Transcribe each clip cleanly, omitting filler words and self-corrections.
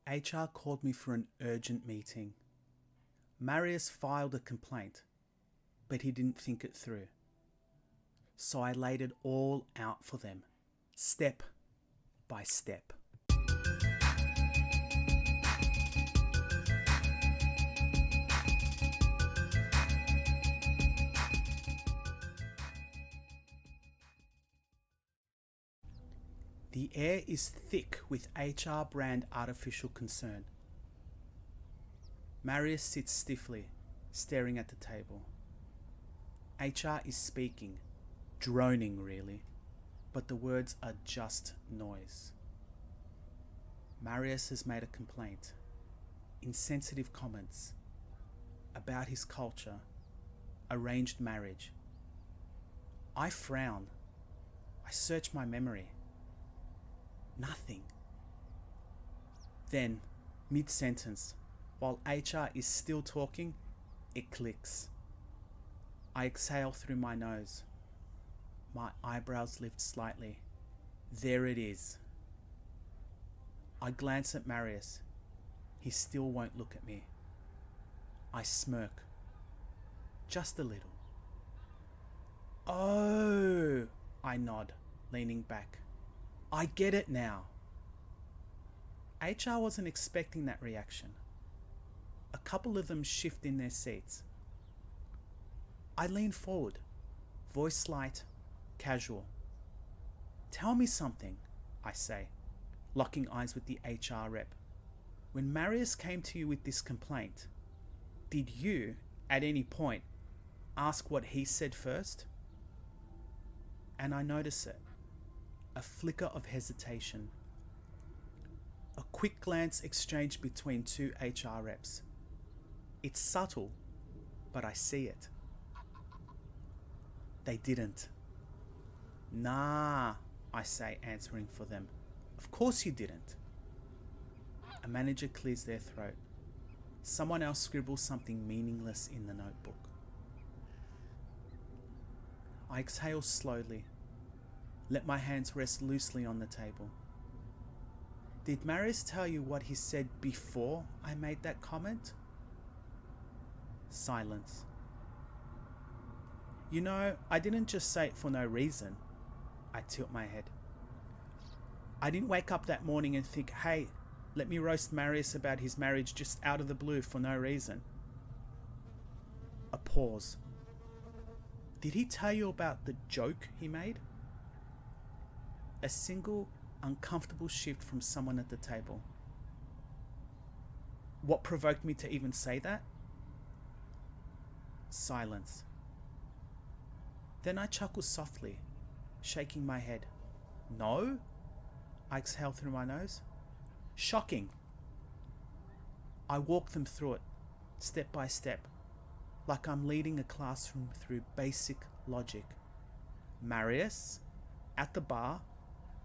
HR called me for an urgent meeting. Marius filed a complaint, but he didn't think it through. So I laid it all out for them, step by step. The air is thick with HR brand artificial concern. Marius sits stiffly, staring at the table. HR is speaking, droning really, but the words are just noise. Marius has made a complaint, insensitive comments about his culture, arranged marriage. I frown. I search my memory. Nothing. Then, mid-sentence, while HR is still talking, it clicks. I exhale through my nose. My eyebrows lift slightly. There it is. I glance at Marius. He still won't look at me. I smirk. Just a little. Oh, I nod, leaning back. I get it now. HR wasn't expecting that reaction. A couple of them shift in their seats. I lean forward, voice light, casual. Tell me something, I say, locking eyes with the HR rep. When Marius came to you with this complaint, did you, at any point, ask what he said first? And I notice it. A flicker of hesitation. A quick glance exchanged between two HR reps. It's subtle, but I see it. They didn't. Nah, I say, answering for them. Of course you didn't. A manager clears their throat. Someone else scribbles something meaningless in the notebook. I exhale slowly. Let my hands rest loosely on the table. Did Marius tell you what he said before I made that comment? Silence. You know, I didn't just say it for no reason. I tilt my head. I didn't wake up that morning and think, hey, let me roast Marius about his marriage just out of the blue for no reason. A pause. Did he tell you about the joke he made? A single uncomfortable shift from someone at the table. What provoked me to even say that? Silence. Then I chuckle softly, shaking my head. No? I exhale through my nose. Shocking. I walk them through it, step by step, like I'm leading a classroom through basic logic. Marius, at the bar,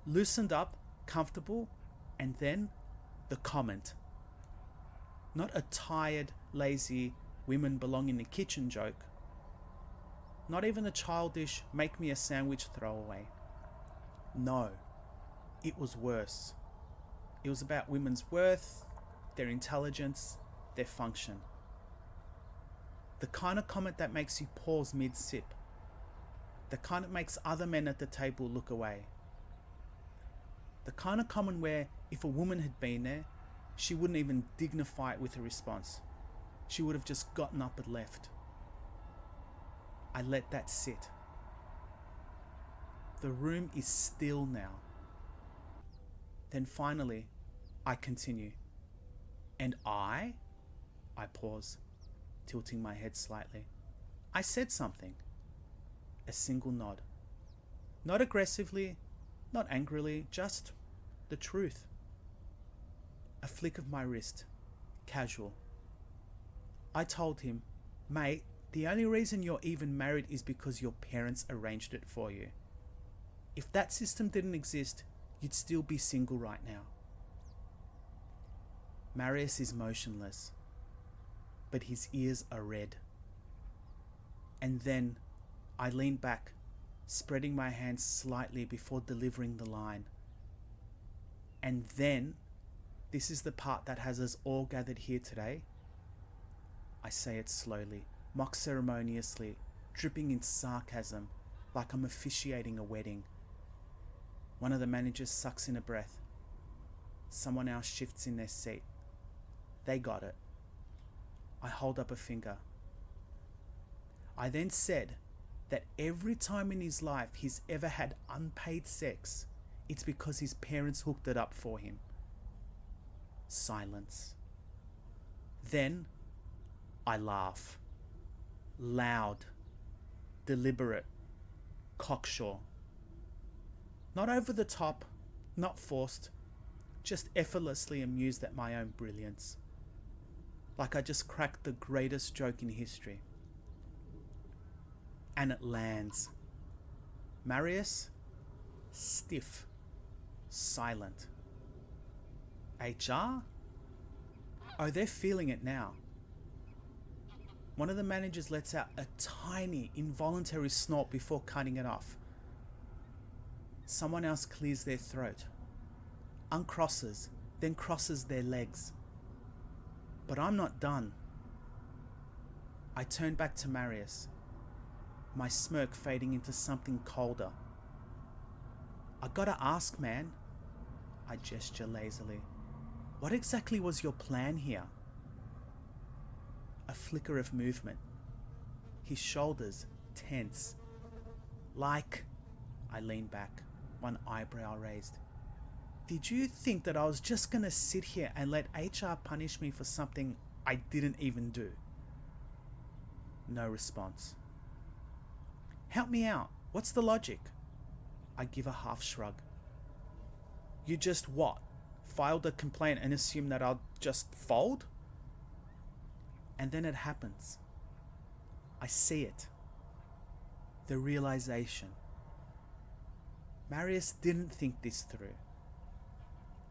loosened up, comfortable, and then the comment. Not a tired, lazy, women belong in the kitchen joke. Not even a childish, make me a sandwich throwaway. No, it was worse. It was about women's worth, their intelligence, their function. The kind of comment that makes you pause mid-sip. The kind that makes other men at the table look away. The kind of comment where if a woman had been there, she wouldn't even dignify it with a response. She would have just gotten up and left. I let that sit. The room is still now. Then finally, I continue. And I pause, tilting my head slightly. I said something. A single nod. Not aggressively, not angrily, just the truth. A flick of my wrist, casual. I told him, mate, the only reason you're even married is because your parents arranged it for you. If that system didn't exist, you'd still be single right now. Marius is motionless, but his ears are red. And then I lean back, spreading my hands slightly before delivering the line. And then This is the part that has us all gathered here today. I say it slowly, mock ceremoniously, dripping in sarcasm, like I'm officiating a wedding. One of the managers sucks in a breath. Someone else shifts in their seat. They got it. I hold up a finger. I then said that every time in his life he's ever had unpaid sex, it's because his parents hooked it up for him. Silence. Then I laugh. Loud, deliberate, cocksure. Not over the top, not forced, just effortlessly amused at my own brilliance. Like I just cracked the greatest joke in history. And it lands. Marius, stiff, silent. HR? Oh, they're feeling it now. One of the managers lets out a tiny, involuntary snort before cutting it off. Someone else clears their throat, uncrosses, then crosses their legs. But I'm not done. I turn back to Marius, my smirk fading into something colder. I gotta ask, man. I gesture lazily. What exactly was your plan here? A flicker of movement. His shoulders tense. Like, I lean back, one eyebrow raised. Did you think that I was just gonna sit here and let HR punish me for something I didn't even do? No response. Help me out. What's the logic? I give a half shrug. You just what? Filed a complaint and assume that I'll just fold? And then it happens. I see it. The realization. Marius didn't think this through.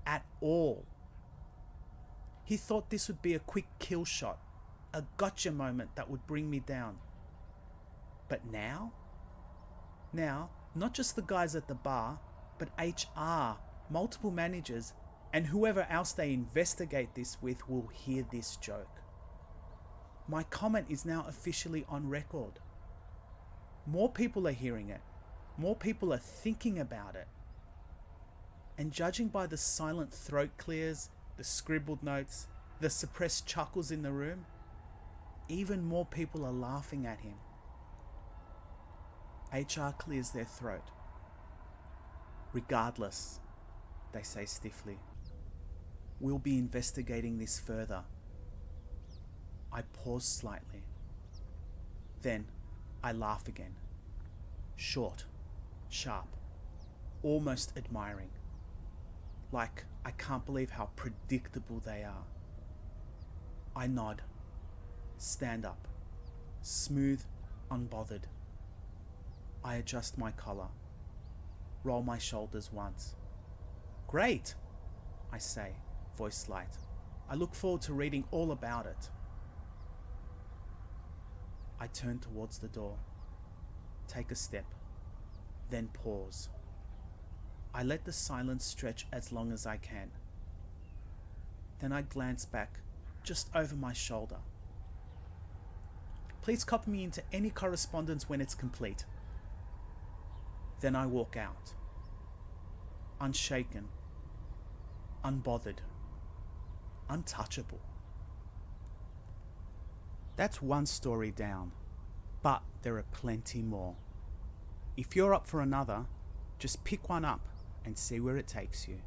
At all. He thought this would be a quick kill shot, a gotcha moment that would bring me down. But now, not just the guys at the bar, but HR, multiple managers, and whoever else they investigate this with will hear this joke. My comment is now officially on record. More people are hearing it. More people are thinking about it. And judging by the silent throat clears, the scribbled notes, the suppressed chuckles in the room, even more people are laughing at him. HR clears their throat. Regardless, they say stiffly, we'll be investigating this further. I pause slightly. Then I laugh again. Short, sharp, almost admiring. Like I can't believe how predictable they are. I nod, stand up, smooth, unbothered. I adjust my collar, roll my shoulders once. Great, I say, voice light. I look forward to reading all about it. I turn towards the door, take a step, then pause. I let the silence stretch as long as I can. Then I glance back, just over my shoulder. Please copy me into any correspondence when it's complete. Then I walk out. Unshaken, unbothered, untouchable. That's one story down, but there are plenty more. If you're up for another, just pick one up and see where it takes you.